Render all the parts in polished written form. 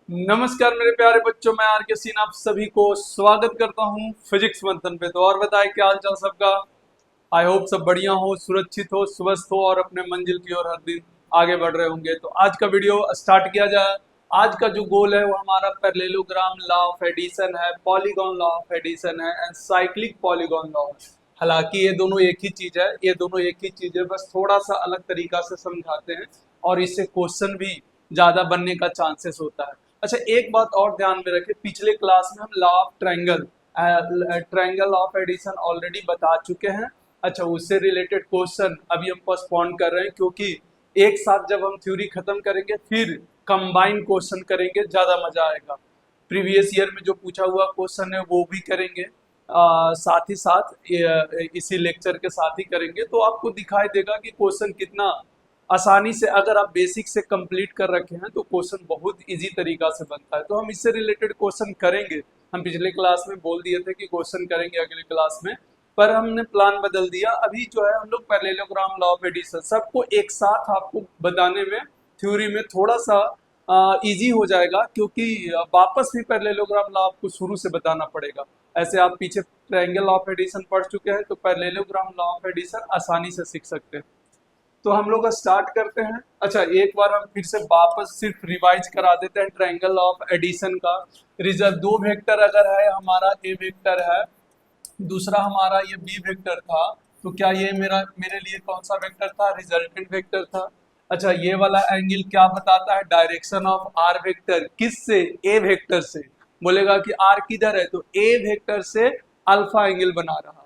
नमस्कार मेरे प्यारे बच्चों, मैं आर के सिंह आप सभी को स्वागत करता हूँ फिजिक्स मंथन पे। तो और बताएं क्या हाल चाल सबका। आई होप सब बढ़िया हो, सुरक्षित हो, स्वस्थ हो और अपने मंजिल की ओर हर दिन आगे बढ़ रहे होंगे। तो आज का वीडियो स्टार्ट किया जाए। आज का जो गोल है वो हमारा पैरेललोग्राम लॉ ऑफ एडिशन है, पॉलीगॉन लॉ ऑफ एडिशन है एंड साइक्लिक पॉलीगॉन लॉ। हालांकि ये दोनों एक ही चीज है, ये दोनों एक ही चीज है, बस थोड़ा सा अलग तरीका से समझाते हैं और इससे क्वेश्चन भी ज्यादा बनने का चांसेस होता है। अच्छा, एक बात और ध्यान में रखें, पिछले क्लास में हम law of triangle of addition already बता चुके हैं। अच्छा, उससे रिलेटेड क्वेश्चन अभी हम पोस्टपोन कर रहे हैं क्योंकि एक साथ जब हम थ्योरी खत्म करेंगे फिर कंबाइन क्वेश्चन करेंगे, ज्यादा मजा आएगा। प्रीवियस ईयर में जो पूछा हुआ क्वेश्चन है वो भी करेंगे, साथ ही साथ इसी लेक्चर के साथ ही करेंगे, तो आपको दिखाई देगा कि क्वेश्चन कितना आसानी से, अगर आप बेसिक से कंप्लीट कर रखे हैं तो क्वेश्चन बहुत इजी तरीका से बनता है। तो हम इससे रिलेटेड क्वेश्चन करेंगे। हम पिछले क्लास में बोल दिए थे कि क्वेश्चन करेंगे अगले क्लास में, पर हमने प्लान बदल दिया। अभी जो है हम लोग पैरेललोग्राम लॉ ऑफ एडिशन सबको एक साथ आपको बताने में थ्योरी में थोड़ा सा इजी हो जाएगा, क्योंकि वापस भी पैरेललोग्राम लॉ आपको शुरू से बताना पड़ेगा। ऐसे आप पीछे ट्रायंगल ऑफ एडिशन पढ़ चुके हैं तो पैरेललोग्राम लॉ ऑफ एडिशन आसानी से सीख सकते हैं। तो हम लोग स्टार्ट करते हैं। अच्छा, एक बार हम फिर से वापस सिर्फ रिवाइज करा देते हैं ट्रायंगल ऑफ एडिशन का। रिजल्ट दो वेक्टर अगर है, हमारा ए वेक्टर है, दूसरा हमारा ये बी वेक्टर था, तो क्या ये मेरे लिए कौन सा वेक्टर था? रिजल्टेंट वेक्टर था। अच्छा, ये वाला एंगल क्या बताता है? Direction of R vector. किससे? ए वेक्टर से। बोलेगा कि आर किधर है, तो ए वेक्टर से अल्फा एंगल बना रहा है।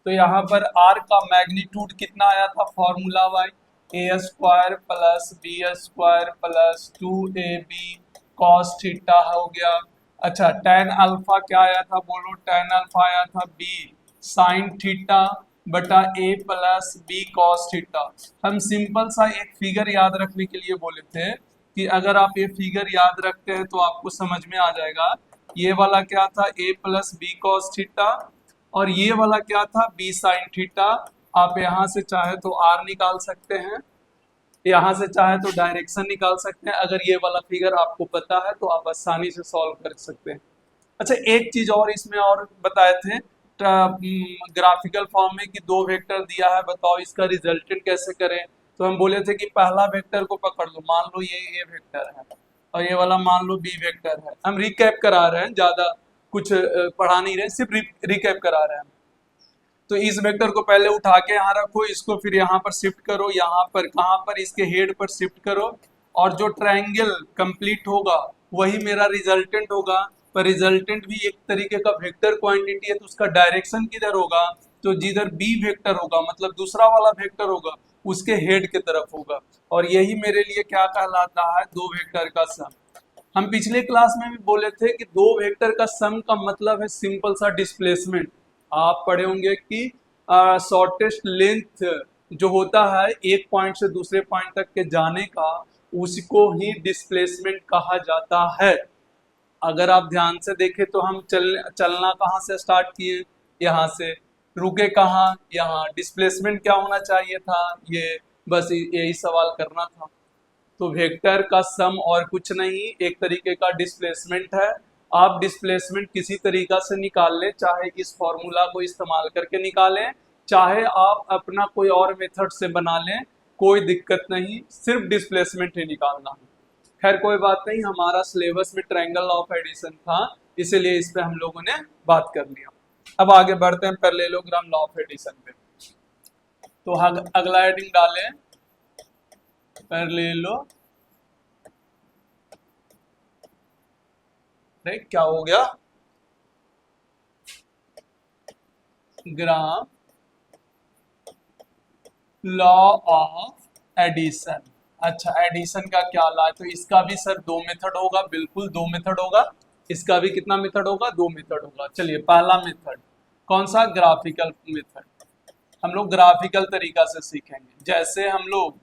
तो यहाँ पर आर का मैग्नीट्यूड कितना आया था? फॉर्मूला वाई A square plus B square plus 2ab cos theta हो गया। अच्छा, टेन अल्फा क्या आया था? बोलो, टेन अल्फा आया था बी साइन थीटा बटा A plus B cos theta. हम सिंपल सा एक फिगर याद रखने के लिए बोले थे कि अगर आप ये फिगर याद रखते हैं तो आपको समझ में आ जाएगा। ये वाला क्या था? A plus B cos theta, और ये वाला क्या था? B sine theta. आप यहाँ से चाहे तो आर निकाल सकते हैं, यहाँ से चाहे तो डायरेक्शन निकाल सकते हैं। अगर ये वाला फिगर आपको पता है तो आप आसानी से सॉल्व कर सकते हैं। अच्छा, एक चीज और इसमें और बताए थे ग्राफिकल फॉर्म में कि दो वेक्टर दिया है, बताओ इसका रिजल्टेंट कैसे करें। तो हम बोले थे कि पहला वेक्टर को पकड़ लो, मान लो ये ए वेक्टर है और ये वाला मान लो बी वेक्टर है। हम रिकैप करा रहे हैं, ज्यादा कुछ पढ़ा नहीं रहे, सिर्फ रिकैप करा रहे हैं। तो इस वेक्टर को पहले उठा के यहाँ रखो, इसको फिर यहाँ पर शिफ्ट करो, यहाँ पर कहाँ पर? इसके हेड पर शिफ्ट करो, और जो ट्रायंगल कंप्लीट होगा वही मेरा रिजल्टेंट होगा। पर रिजल्टेंट भी एक तरीके का वेक्टर क्वांटिटी है, तो उसका डायरेक्शन किधर होगा? तो जिधर बी वेक्टर होगा, मतलब दूसरा वाला वेक्टर होगा, उसके हेड के तरफ होगा। और यही मेरे लिए क्या कहलाता है? दो वेक्टर का सम। हम पिछले क्लास में भी बोले थे कि दो वेक्टर का सम का मतलब है सिंपल सा डिस्प्लेसमेंट। आप पढ़े होंगे कि शॉर्टेस्ट लेंथ जो होता है एक पॉइंट से दूसरे पॉइंट तक के जाने का, उसको ही डिस्प्लेसमेंट कहा जाता है। अगर आप ध्यान से देखें तो हम चलना कहाँ से स्टार्ट किए? यहाँ से। रुके कहाँ? यहाँ। डिस्प्लेसमेंट क्या होना चाहिए था? ये। बस यही सवाल करना था। तो वेक्टर का सम और कुछ नहीं, एक तरीके का डिस्प्लेसमेंट है। आप डिस्प्लेसमेंट किसी तरीका से निकाल लें, चाहे इस फॉर्मूला को इस्तेमाल करके निकालें, चाहे आप अपना कोई और मेथड से बना लें, कोई दिक्कत नहीं, सिर्फ डिस्प्लेसमेंट ही निकालना है। खैर कोई बात नहीं, हमारा सिलेबस में ट्रायंगल लॉ ऑफ एडिशन था, इसीलिए इस पे हम लोगों ने बात कर लिया। अब आगे बढ़ते हैं पैरेललोग्राम लॉ ऑफ एडिशन पे। तो अगला हेडिंग डालें, पैरेललो, क्या हो गया? Gram law of addition. अच्छा, एडिशन का क्या लॉ है? तो इसका भी सर दो मेथड होगा, बिल्कुल दो मेथड होगा। इसका भी कितना मेथड होगा? दो मेथड होगा। चलिए, पहला मेथड कौन सा? Graphical method. हम लोग ग्राफिकल तरीका से सीखेंगे, जैसे हम लोग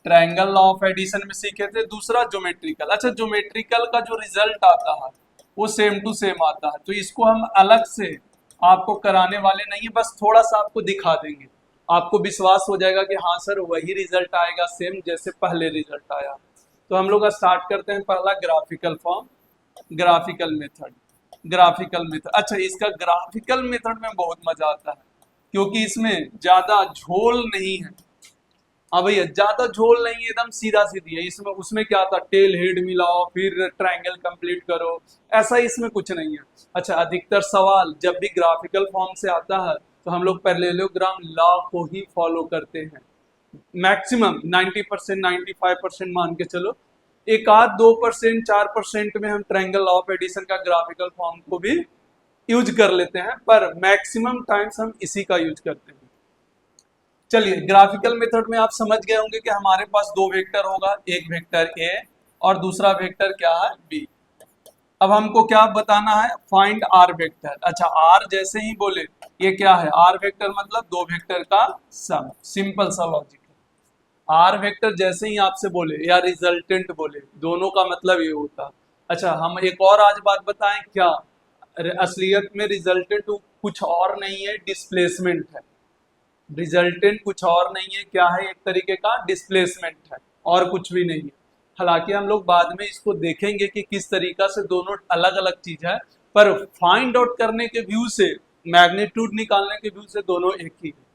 ट्रायंगल लॉ ऑफ एडिशन में सीखे थे। दूसरा ज्योमेट्रिकल। अच्छा, ज्योमेट्रिकल का जो रिजल्ट आता है वो सेम टू सेम आता है, तो इसको हम अलग से आपको कराने वाले नहीं है, बस थोड़ा सा आपको दिखा देंगे। आपको विश्वास हो जाएगा कि हाँ सर वही रिजल्ट आएगा सेम जैसे पहले रिजल्ट आया। तो हम लोग स्टार्ट करते हैं पहला graphical form, graphical method. Graphical method, अच्छा इसका ग्राफिकल मेथड में बहुत मजा आता है क्योंकि इसमें ज्यादा झोल नहीं है। हाँ भैया, ज्यादा झोल नहीं है, एकदम सीधा सीधी है। इसमें उसमें क्या था, टेल हेड मिलाओ फिर ट्रायंगल कंप्लीट करो, ऐसा इसमें कुछ नहीं है। अच्छा, अधिकतर सवाल जब भी ग्राफिकल फॉर्म से आता है तो हम लोग पैरेललोग्राम लॉ को ही फॉलो करते हैं। मैक्सिमम 90%, 95% मान के चलो, एक आध 2%, 4% में हम ट्रायंगल लॉ ऑफ एडिशन का ग्राफिकल फॉर्म को भी यूज कर लेते हैं, पर मैक्सिमम टाइम्स हम इसी का यूज करते हैं। चलिए, ग्राफिकल मेथड में आप समझ गए होंगे कि हमारे पास दो वेक्टर होगा, एक वेक्टर ए और दूसरा वेक्टर क्या है, बी। अब हमको क्या बताना है, फाइंड आर वेक्टर। अच्छा, आर जैसे ही बोले ये क्या है, आर वेक्टर मतलब दो वेक्टर का सम, सिंपल सा लॉजिक है। आर वेक्टर जैसे ही आपसे बोले या रिजल्टेंट बोले, दोनों का मतलब ये होता। अच्छा, हम एक और आज बात बताएं क्या, असलियत में रिजल्टेंट कुछ और नहीं है, डिस्प्लेसमेंट है। रिजल्टेंट कुछ और नहीं है, क्या है, एक तरीके का डिस्प्लेसमेंट है और कुछ भी नहीं है। हालांकि हम लोग बाद में इसको देखेंगे कि किस तरीका से दोनों अलग अलग चीज है, पर फाइंड आउट करने के व्यू से, मैग्नीट्यूड निकालने के व्यू से दोनों एक ही है।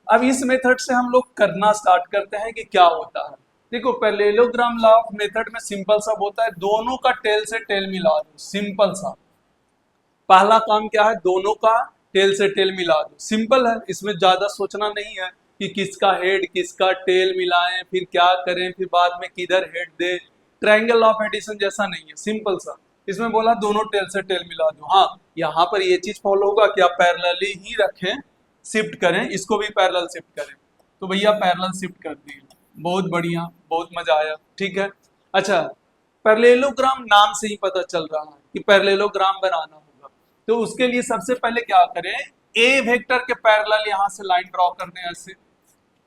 अब इस मेथड से हम लोग करना स्टार्ट करते हैं कि क्या होता है। देखो, पैरेललोग्राम लॉ ऑफ मेथड में सिंपल सा होता है, दोनों का टेल से टेल मिला दो, सिंपल सा। पहला काम क्या है, दोनों का टेल से टेल मिला दो, सिंपल है। इसमें ज्यादा सोचना नहीं है कि किसका हेड किसका टेल मिलाएं, फिर क्या करें, फिर बाद में किधर हेड दे। ट्रायंगल ऑफ एडिशन जैसा नहीं है, सिंपल सा। इसमें बोला दोनों टेल से टेल मिला दो। हाँ, यहाँ पर ये चीज फॉलो होगा कि आप पैरेलली ही रखें, शिफ्ट करें, इसको भी पैरेलल शिफ्ट करें। तो भैया पैरेलल शिफ्ट कर दिए, बहुत बढ़िया, बहुत मजा आया, ठीक है। अच्छा, पैरेललोग्राम नाम से ही पता चल रहा है कि पैरेललोग्राम बनाना होगा। तो उसके लिए सबसे पहले क्या करें, ए वेक्टर के पैरेलल यहां से लाइन ड्रॉ कर दें, ऐसे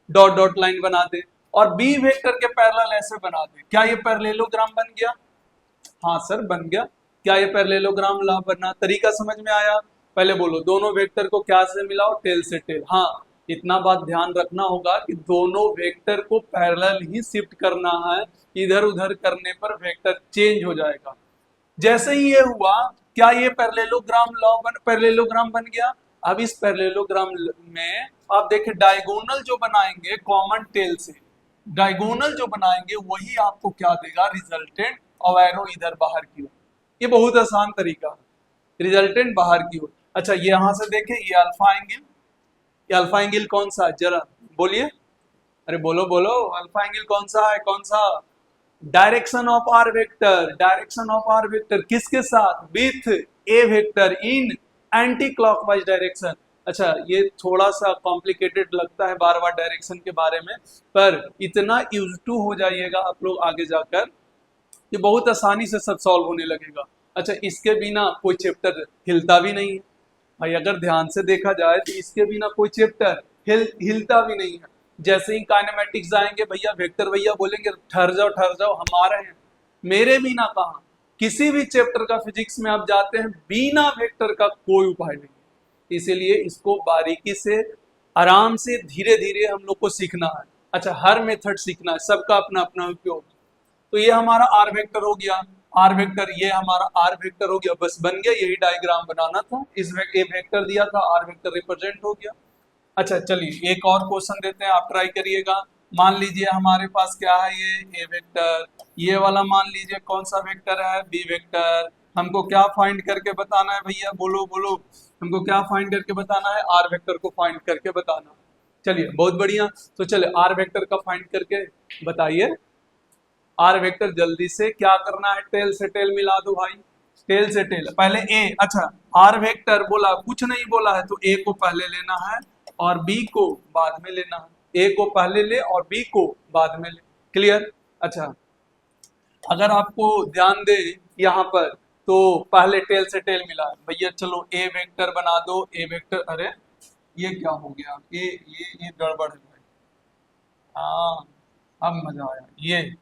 डॉट डॉट लाइन बना दे, और बी वेक्टर के पैरेलल ऐसे बना दे। क्या ये पैरेललोग्राम बन गया? हाँ सर, बन गया। क्या ये पैरेललोग्राम ला बनना तरीका समझ में आया? पहले बोलो, दोनों वेक्टर को क्या से मिलाओ, टेल से टेल। हाँ, इतना बात ध्यान रखना होगा कि दोनों वेक्टर को पैरेलल ही शिफ्ट करना है, इधर उधर करने पर वेक्टर चेंज हो जाएगा। जैसे ही ये हुआ, क्या ये पैरेललोग्राम बन गया? अब इस पैरेललोग्राम में आप देखें, डायगोनल जो बनाएंगे कॉमन टेल से, डायगोनल जो बनाएंगे वही आपको क्या देगा, रिजल्टेंट, और एरो इधर बाहर की ओर। ये बहुत आसान तरीका है, रिजल्टेंट बाहर की ओर। अच्छा, ये यहां से देखें, ये अल्फा एंगल, ये अल्फा एंगल कौन सा है, जरा बोलिए, अरे बोलो बोलो, अल्फा एंगल कौन सा है, कौन सा? Direction of R vector, direction of R vector किसके साथ, with A vector in anti clockwise direction. अच्छा, ये थोड़ा सा कॉम्प्लिकेटेड लगता है बार बार डायरेक्शन के बारे में, पर इतना यूज टू हो जाइएगा आप लोग आगे जाकर कि बहुत आसानी से सब सॉल्व होने लगेगा। अच्छा, इसके बिना कोई चैप्टर हिलता भी नहीं है भाई, अगर ध्यान से देखा जाए तो इसके बिना कोई चैप्टर हिलता भी नहीं है। जैसे ही काइनेमेटिक्स आएंगे भैया, वेक्टर भैया बोलेंगे ठहर जाओ, हम आ रहे हैं। मेरे बिना कहा, किसी भी चैप्टर का फिजिक्स में आप जाते हैं, बिना वेक्टर का कोई उपाय नहीं। इसीलिए इसको बारीकी से, आराम से, धीरे धीरे हम लोग को सीखना है। अच्छा, हर मेथड सीखना है, सबका अपना अपना उपयोग। तो ये हमारा आर वेक्टर हो गया, आर वेक्टर, ये हमारा आर वेक्टर हो गया, बस बन गया, यही डायग्राम बनाना था। इस ए वेक्टर दिया था, आर वेक्टर रिप्रेजेंट हो गया। अच्छा चलिए, एक और क्वेश्चन देते हैं, आप ट्राई करिएगा। मान लीजिए हमारे पास क्या है, ये ए वेक्टर, ये वाला मान लीजिए कौन सा वेक्टर है, बी वेक्टर। हमको क्या फाइंड करके बताना है भैया, बोलो बोलो, हमको क्या फाइंड करके बताना है, आर वेक्टर को फाइंड करके बताना। चलिए, बहुत बढ़िया। तो चलिए, आर वेक्टर का फाइंड करके बताइए। आर वेक्टर जल्दी से क्या करना है, टेल से टेल मिला दो भाई, टेल से टेल। पहले ए, अच्छा आर वेक्टर बोला, कुछ नहीं बोला है, तो ए को पहले लेना है और बी को बाद में लेना है। ए को पहले ले और बी को बाद में ले, क्लियर? अच्छा, अगर आपको ध्यान दे यहाँ पर, तो पहले टेल से टेल मिला भैया। चलो ए वेक्टर बना दो, ए वेक्टर, अरे ये क्या हो गया, ये गड़बड़ है भाई। हाँ, अब मजा आया, ये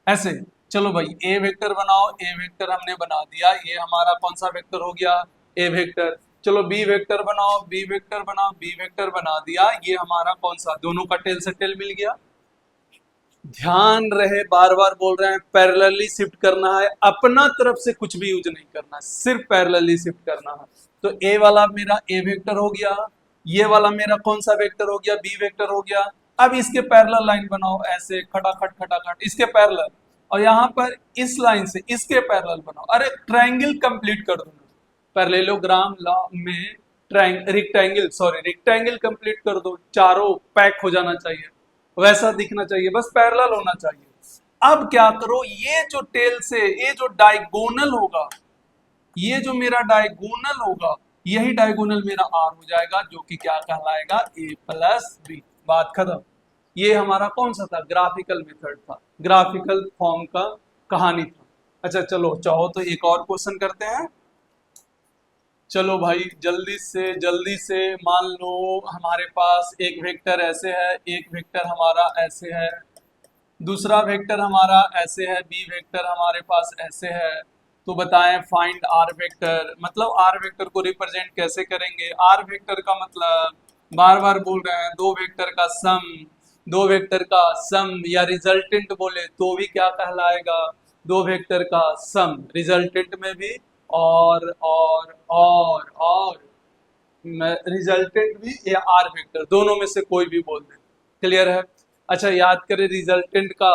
ऐसे। चलो भाई, ए वेक्टर बनाओ, ए वेक्टर हमने बना दिया, ये हमारा कौन सा वेक्टर हो गया, ए वेक्टर। चलो बी वेक्टर बनाओ, बी वेक्टर बनाओ, बी वेक्टर बना दिया, ये हमारा कौन सा, दोनों का टेल से टेल मिल गया। ध्यान रहे, बार बार बोल रहे हैं पैरेलली शिफ्ट करना है, अपना तरफ से कुछ भी यूज नहीं करना है, सिर्फ पैरेलली शिफ्ट करना है। तो ए वाला मेरा ए वेक्टर हो गया, ये वाला मेरा कौन सा वेक्टर हो गया, बी वेक्टर हो गया। अब इसके पैरेलल लाइन बनाओ, ऐसे खटाखट खटाखट इसके पैरेलल, और यहाँ पर इस लाइन से इसके पैरेलल बनाओ। अरे ट्रायंगल कंप्लीट कर दो, पैरेललोग्राम लॉ में रेक्टेंगल कंप्लीट कर दो, चारों पैक हो जाना चाहिए, वैसा दिखना चाहिए, बस पैरेलल होना चाहिए। अब क्या करो, ये जो टेल से ये जो डायगोनल होगा, ये जो मेरा डायगोनल होगा, यही डायगोनल मेरा आर हो जाएगा, जो कि क्या कहलाएगा, ए प्लस बी। बात खत्म। ये हमारा कौन सा था, ग्राफिकल मेथड था, ग्राफिकल फॉर्म का कहानी था। अच्छा चलो, चाहो तो एक और क्वेश्चन करते हैं। चलो भाई, जल्दी से मान लो हमारे पास एक वेक्टर ऐसे है, एक वेक्टर हमारा ऐसे है, दूसरा वेक्टर हमारा ऐसे है, बी वेक्टर हमारे पास ऐसे है। तो बताएं फाइंड आर वेक्टर, मतलब आर वेक्टर को रिप्रेजेंट कैसे करेंगे। आर वेक्टर का मतलब, बार बार बोल रहे हैं, दो वेक्टर का सम, दो वेक्टर का सम, या रिजल्टेंट बोले तो भी क्या कहलाएगा, दो वेक्टर का सम, रिजल्टेंट में भी और रिजल्टेंट भी, या आर वेक्टर, दोनों में से कोई भी बोल दे। क्लियर है। अच्छा याद करें, रिजल्टेंट का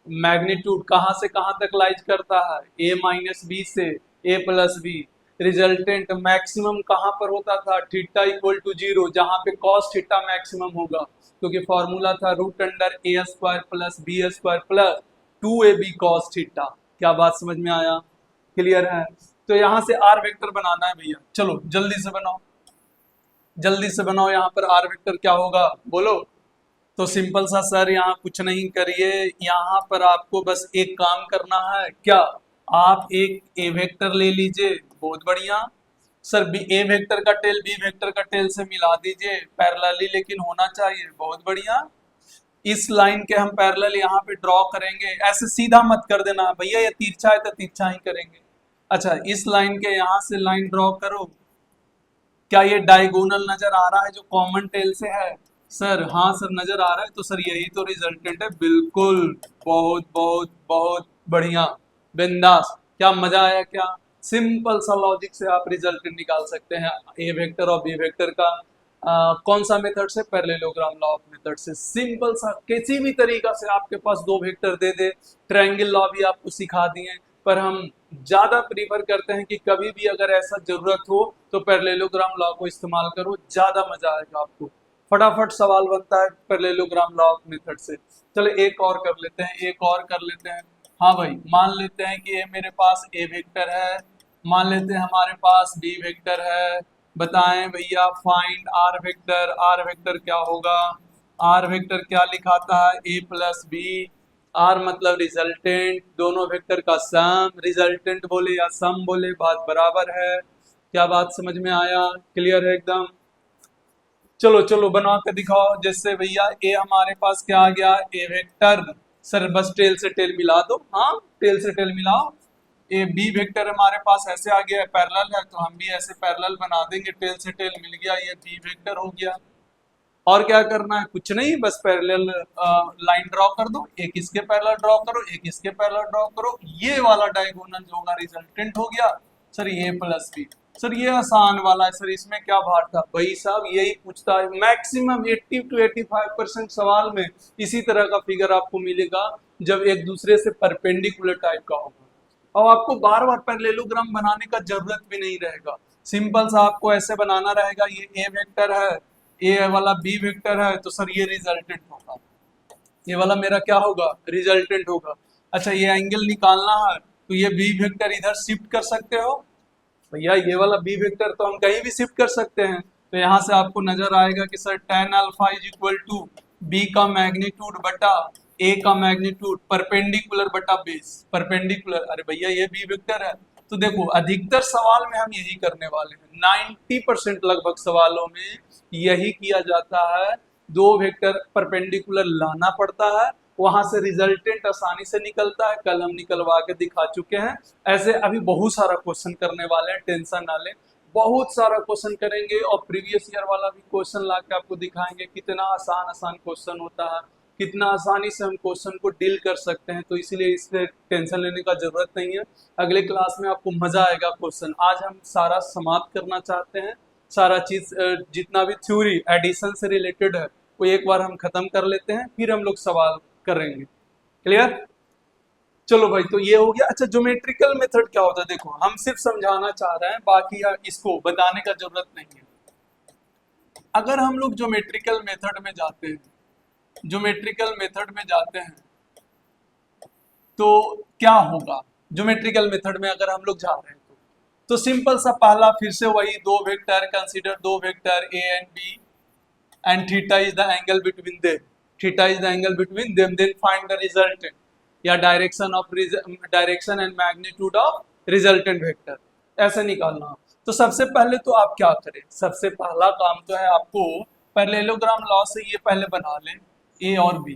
मैग्नीट्यूड कहाँ से कहाँ तक लाइज करता है, ए माइनस बी से ए प्लस बी। रिजल्टेंट मैक्सिमम कहाँ पर होता था, थीटा इक्वल टू 0, जहाँ पे कॉस थीटा मैक्सिमम होगा, क्योंकि फॉर्मूला था root under A square plus B square plus 2ab cos theta. क्या बात समझ में आया, क्लियर है। तो यहाँ से आर वेक्टर बनाना है भैया, चलो जल्दी से बनाओ, जल्दी से बनाओ। यहाँ पर आर वेक्टर क्या होगा बोलो। तो सिंपल सा सर, यहाँ कुछ नहीं करिए, यहाँ पर आपको बस एक काम करना है, क्या, आप एक ए वेक्टर ले लीजिए, बहुत बढ़िया सर, बी ए वेक्टर का टेल बी वेक्टर का टेल से मिला दीजिए, पैरेलली लेकिन होना चाहिए, बहुत बढ़िया। इस लाइन के हम पैरेलल यहाँ पे ड्रॉ करेंगे, ऐसे सीधा मत कर देना भैया, ये तिरछा है तो तिरछा ही करेंगे। अच्छा, इस लाइन के यहाँ से लाइन ड्रॉ करो, क्या ये डायगोनल नजर आ रहा है जो कॉमन टेल से है, सर हाँ सर नजर आ रहा है, तो सर यही तो रिजल्टेंट है, बिल्कुल, बहुत बहुत बहुत बढ़िया, बिंदास। क्या मजा आया, क्या सिंपल सा लॉजिक से आप रिजल्टेंट निकाल सकते हैं ए वेक्टर और बी वेक्टर का। कौन सा मेथड से, पैरेललोग्राम लॉ ऑफ मेथड से। सिंपल सा, किसी भी तरीका से आपके पास दो वेक्टर दे दे, ट्रायंगल लॉ भी आपको सिखा दिए, पर हम ज्यादा प्रीफर करते हैं कि कभी भी अगर ऐसा जरूरत हो तो पैरेललोग्राम लॉ को इस्तेमाल करो, ज्यादा मजा आएगा आपको, फटाफट सवाल बनता है पैरेललोग्राम लॉ ऑफ मेथड से। चलो एक और कर लेते हैं, एक और कर लेते हैं। हाँ भाई, मान लेते हैं कि ये मेरे पास ए वेक्टर है, मान लेते हैं हमारे पास बी वेक्टर है। बताएं भैया find R vector, R vector क्या होगा, आर वेक्टर क्या लिखाता है, ए प्लस बी। आर मतलब रिजल्टेंट, दोनों वेक्टर का सम, रिजल्टेंट बोले या सम बोले बात बराबर है। क्या बात समझ में आया, क्लियर है एकदम। चलो चलो बना के दिखाओ, जैसे भैया ए हमारे पास क्या आ गया, ए वेक्टर, सर बस टेल से टेल मिला दो, हाँ टेल से टेल मिलाओ। ए बी वेक्टर हमारे पास ऐसे आ गया है, पैरेलल है, तो हम भी ऐसे पैरेलल बना देंगे, टेल से टेल मिल गया, ये बी वेक्टर हो गया। और क्या करना है, कुछ नहीं, बस पैरेलल लाइन ड्रॉ कर दो, एक इसके पैरेलल ड्रॉ करो, एक इसके पैरेलल ड्रॉ करो, ये वाला डायगोनल जो होगा रिजल्टेंट हो गया। सर ये प्लस बी, सर ये आसान वाला है, सर इसमें क्या भार था भाई साहब, यही पूछता है मैक्सिमम 80 to 85% सवाल में, इसी तरह का फिगर आपको मिलेगा जब एक दूसरे से परपेंडिकुलर टाइप का होगा, और आपको बार बार पैरेललोग्राम बनाने का जरूरत भी नहीं रहेगा, सिंपल सा आपको ऐसे बनाना रहेगा, ये ए वेक्टर है, ए वाला बी वेक्टर है, तो सर ये रिजल्टेंट होगा, ये वाला मेरा क्या होगा, रिजल्टेंट होगा। अच्छा ये एंगल निकालना है, तो ये बी वेक्टर इधर शिफ्ट कर सकते हो भैया, ये वाला बी वेक्टर तो हम कहीं भी शिफ्ट कर सकते हैं, तो यहाँ से आपको नजर आएगा कि sir tan alpha is equal to B का मैग्नीट्यूड बटा ए का मैग्नीट्यूड परपेंडिकुलर बटा बेस, परपेंडिकुलर, अरे भैया ये बी वेक्टर है। तो देखो अधिकतर सवाल में हम यही करने वाले हैं, 90% लगभग सवालों में यही किया जाता है, दो वेक्टर परपेंडिकुलर लाना पड़ता है, वहां से रिजल्टेंट आसानी से निकलता है, कल हम निकलवा के दिखा चुके हैं। ऐसे अभी बहुत सारा क्वेश्चन करने वाले हैं, टेंशन ना लें, बहुत सारा क्वेश्चन करेंगे, और प्रीवियस ईयर वाला भी क्वेश्चन ला के आपको दिखाएंगे कितना आसान आसान क्वेश्चन होता है, कितना आसानी से हम क्वेश्चन को डील कर सकते हैं, तो इसीलिए इससे टेंशन लेने का जरूरत नहीं है। अगले क्लास में आपको मजा आएगा क्वेश्चन। आज हम सारा समाप्त करना चाहते हैं, सारा चीज जितना भी थ्योरी एडिशन से रिलेटेड है वो एक बार हम खत्म कर लेते हैं, फिर हम लोग सवाल करेंगे। क्लियर? चलो भाई, तो ये हो गया। अच्छा, ज्योमेट्रिकल मेथड क्या होता है? देखो, हम सिर्फ समझाना चाह रहे हैं, बाकी इसको बताने का जरूरत नहीं है। अगर हम लोग ज्योमेट्रिकल मेथड में जाते हैं, ज्योमेट्रिकल मेथड में जाते हैं तो क्या होगा? ज्योमेट्रिकल मेथड में अगर हम लोग जा रहे हैं तो सिंपल सा पहला फिर से वही दो वेक्टर, कंसीडर दो vector A and B and theta is the angle between them, theta is the angle between them, then find the resultant या direction and magnitude of resultant vector, ऐसे निकालना। तो सबसे पहले तो आप क्या करें, सबसे पहला काम तो है आपको पैरेललोग्राम लॉ से ये पहले बना लें ए और बी।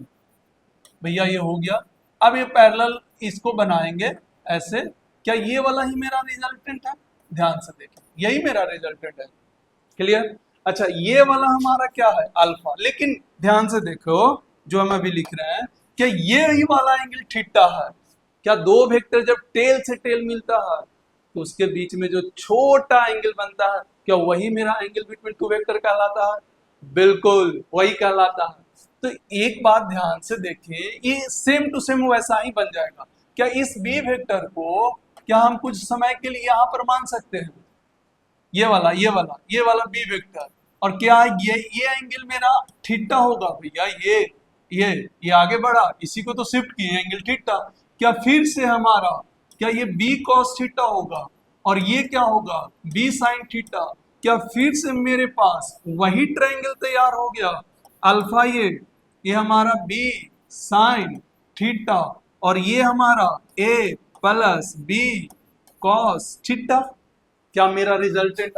भैया ये हो गया। अब ये पैरेलल इसको बनाएंगे ऐसे। क्या ये वाला ही मेरा रिजल्टेंट है? ध्यान से देखिए, यही मेरा रिजल्टेंट है। क्लियर? अच्छा, ये वाला हमारा क्या है? अल्फा। लेकिन ध्यान से देखो जो हम अभी लिख रहे हैं, क्या ये ही वाला एंगल थीटा है? क्या दो वेक्टर जब टेल से टेल मिलता है तो उसके बीच में जो छोटा एंगल बनता है, क्या वही मेरा एंगल बिटवीन टू वेक्टर कहलाता है? बिल्कुल वही कहलाता है। तो एक बात ध्यान से देखिए, ये सेम टू सेम वैसा ही बन जाएगा। क्या इस बी वेक्टर को क्या हम कुछ समय के लिए यहाँ पर मान सकते हैं? ये वाला बी वेक्टर, और क्या ये एंगल मेरा थीटा होगा? भैया ये आगे बढ़ा, इसी को तो शिफ्ट किए एंगल थीटा। क्या फिर से हमारा क्या ये बी कॉस थीटा होगा, और ये क्या होगा? B sine theta. क्या फिर से मेरे पास वही ट्रायंगल तैयार हो गया? अल्फा ये हमारा बी साइन थीटा, और ये हमारा A plus B cos theta. क्या मेरा रिजल्टेंट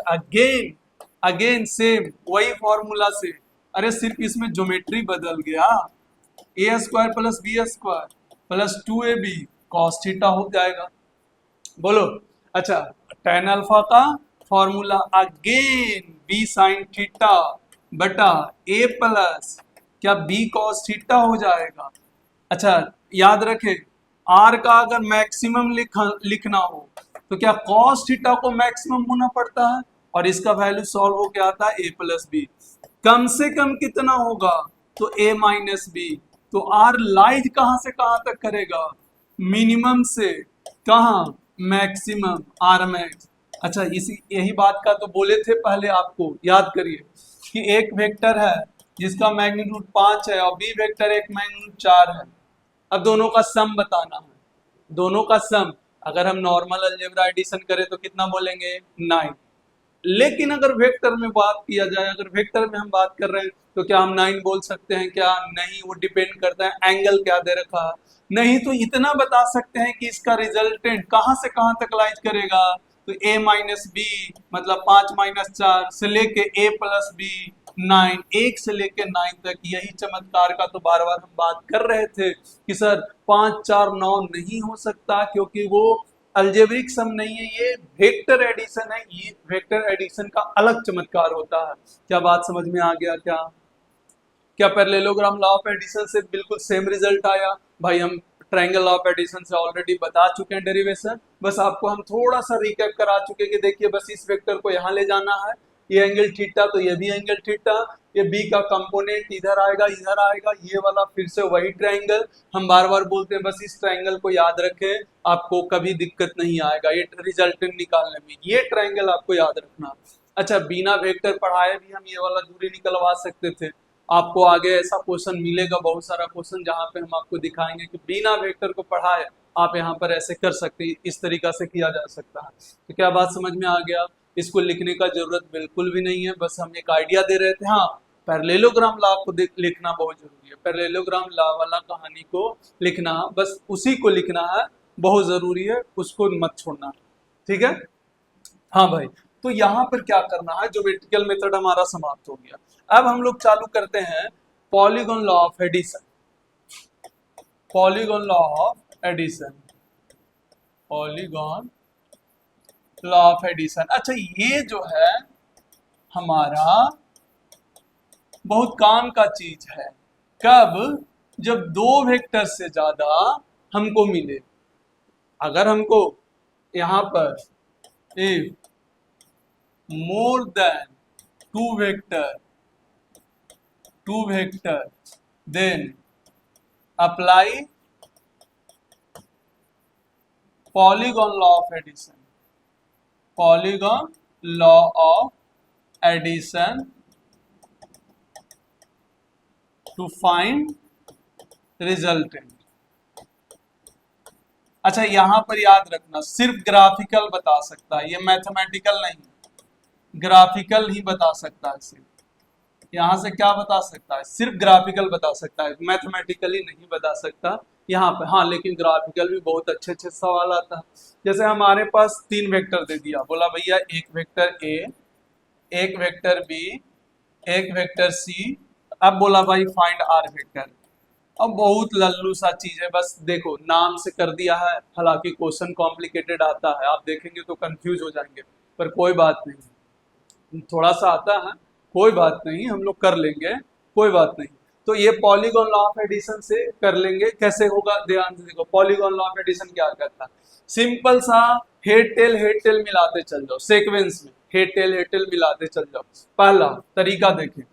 अगेन सेम वही फॉर्मूला से? अरे सिर्फ इसमें ज्योमेट्री बदल गया। A square plus B square plus 2ab cos theta हो जाएगा। बोलो। अच्छा, tan अल्फा का formula again B sine theta बटा ए प्लस क्या बी कॉस थीटा हो जाएगा। अच्छा, याद रखे आर का अगर मैक्सिमम लिखना हो तो क्या कॉस थीटा को मैक्सिमम होना पड़ता है, और इसका वैल्यू सॉल्व हो क्या आता है? A plus B. कम से कम कितना होगा? तो ए माइनस बी। तो आर लाइज कहां से कहां तक करेगा? मिनिमम से कहां? Maximum, R max. अच्छा, इसी यही बात का तो बोले थे पहले आपको, याद करिए कि एक वेक्टर है जिसका मैग्नीट्यूड 5 है और बी वेक्टर एक मैग्नीट्यूड 4 है। अब दोनों का सम बताना है, दोनों का सम। अगर हम नॉर्मल अलजेब्रा एडिशन करें तो कितना बोलेंगे? 9। लेकिन अगर वेक्टर में बात किया जाए, अगर वेक्टर में हम बात कर रहे हैं तो क्या हम 9 बोल सकते हैं क्या? नहीं, वो डिपेंड करता है एंगल क्या दे रखा है। नहीं तो इतना बता सकते हैं कि इसका रिजल्टेंट कहां से कहां तक लाइज करेगा। तो a माइनस बी मतलब 5 माइनस 4 से लेके a प्लस बी 9, 1 से लेके 9 तक। यही चमत्कार का तो बार बार हम बात कर रहे थे कि सर 5 4 9 नहीं हो सकता, क्योंकि वो अल्जेब्रिक सम नहीं है, ये वेक्टर एडिशन है। ये वेक्टर एडिशन का अलग चमत्कार होता है। क्या बात समझ में आ गया? क्या पैरेललोग्राम लॉ ऑफ एडिशन से बिल्कुल सेम रिजल्ट आया? भाई हम ट्रायंगल लॉ ऑफ एडिशन से ऑलरेडी बता चुके हैं डेरिवेशन, बस आपको हम थोड़ा सा रिकैप करा चुके कि देखिए बस इस वेक्टर को यहाँ ले जाना है, ये एंगल थीटा तो ये भी एंगल थीटा, ये बी का कंपोनेंट इधर आएगा, ये वाला फिर से वही ट्रायंगल। हम बार बार बोलते हैं बस इस ट्रायंगल को याद रखें, आपको कभी दिक्कत नहीं आएगा ये रिजल्टेंट निकालने में, ये ट्रायंगल आपको याद रखना। अच्छा, बिना वेक्टर पढ़ाए भी हम ये वाला दूरी निकलवा सकते थे। आपको आगे ऐसा क्वेश्चन मिलेगा, बहुत सारा क्वेश्चन, जहाँ पे हम आपको दिखाएंगे कि बिना वेक्टर को पढ़ाए आप यहाँ पर ऐसे कर सकते हैं, इस तरीका से किया जा सकता है। तो क्या बात समझ में आ गया? इसको लिखने का जरूरत बिल्कुल भी नहीं है, बस हम एक आइडिया दे रहे थे। हाँ, पैरेललोग्राम लॉ को लिखना बहुत जरूरी है, पैरेललोग्राम लॉ वाला कहानी को लिखना, बस उसी को लिखना है, बहुत जरूरी है, उसको मत छोड़ना। ठीक है? हाँ भाई, तो यहाँ पर क्या करना है, ज्योमेट्रिकल मेथड हमारा समाप्त हो गया। अब हम लोग चालू करते हैं polygon law of addition. Polygon law of addition, polygon law of addition. अच्छा, ये जो है हमारा बहुत काम का चीज है। कब? जब दो वेक्टर से ज्यादा हमको मिले। अगर हमको यहां पर if more than two vector then apply polygon law of addition, polygon law of addition to find resultant. अच्छा, यहां पर याद रखना सिर्फ ग्राफिकल बता सकता है, ये मैथमेटिकल नहीं, ग्राफिकल ही बता सकता है। सिर्फ यहां से क्या बता सकता है, सिर्फ ग्राफिकल बता सकता है, मैथमेटिकली नहीं बता सकता यहाँ पे। हाँ, लेकिन ग्राफिकल भी बहुत अच्छे अच्छे सवाल आता है। जैसे हमारे पास 3 वेक्टर दे दिया, बोला भैया एक वेक्टर ए, एक वेक्टर बी, एक वेक्टर सी। अब बोला भाई फाइंड आर वेक्टर। अब बहुत लल्लू सा चीज है, बस देखो नाम से कर दिया है। हालांकि क्वेश्चन कॉम्प्लिकेटेड आता है, आप देखेंगे तो कंफ्यूज हो जाएंगे, पर कोई बात नहीं, थोड़ा सा आता है, कोई बात नहीं, हम लोग कर लेंगे, कोई बात नहीं। तो ये पॉलीगॉन लॉ ऑफ एडिशन से कर लेंगे। कैसे होगा, ध्यान से देखो। पॉलीगॉन लॉ ऑफ एडिशन क्या करता है, सिंपल सा हेड टेल मिलाते चल जाओ, सीक्वेंस में हेड टेल मिलाते चल जाओ। पहला तरीका देखें,